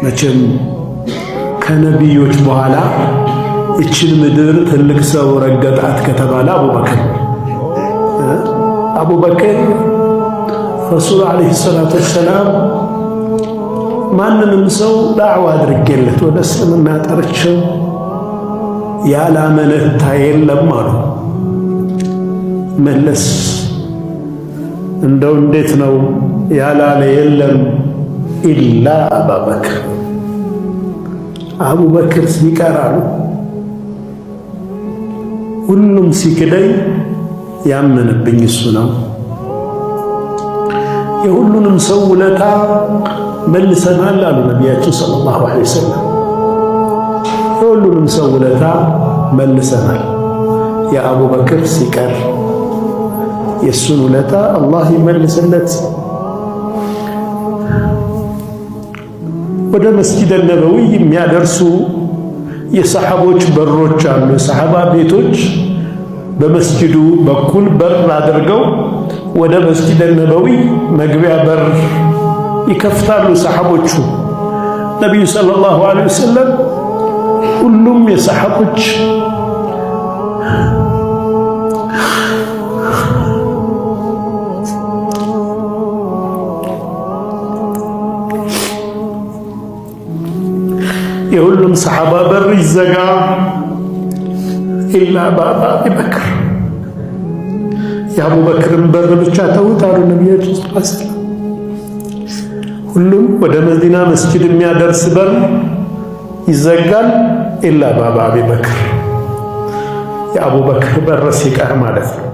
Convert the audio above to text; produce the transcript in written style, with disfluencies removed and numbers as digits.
መቼም ከነቢዮች በኋላ እችን ምድር ትልቅ ሰው ረገጣት ከተባለ አቡበክር ረሱል ዓለይሂ ሰላቱ ወሰላም ማንንም ሰው ዳዕዋ አድርጌለት ወደ እስልምና ጠርቼው ያላመነታ የለም አሉ። መለስ እንደው እንዴት ነው ያላለ የለም ኢላ አቡበክር ሲቀር አሉ። ሁሉም ሲክደኝ ያመነብኝ እሱ ነው። የሁሉንም ሰው ውለታ መልሰናል አሉ ነቢያችን ሰለላሁ ዐለይሂ ወሰለም። የሁሉንም ሰው ውለታ መልሰናል። የአቡበክር ሲቀር የእሱን ውለታ አላህ ይመልስለት። ወደ መስጂድ ነበዊ የሚያደርሱ የሰሐቦች በሮች አሉ። የሰሐባ ቤቶች በመስጂዱ በኩል በር አድርገው ወደ መስጂድ ነበዊ መግቢያ በር ይከፍታሉ ሰሐቦቹ። ነቢዩ ሰለላሁ ዐለይሂ ወሰለም ሁሉም የሰሐቦች የሁሉም ሰሐባ በር ይዘጋ ኢላ ባባ አቡበክር፣ የአቡበክርን በር ብቻ ተውታሉ ነቢያችን ሰለላሁ ዐለይሂ ወሰለም። ሁሉም ወደ መዲና መስጂድ የሚያደርስ በር ይዘጋል ኢላ ባባ አቡበክር፣ የአቡበክር በር ሲቀር ማለት ነው።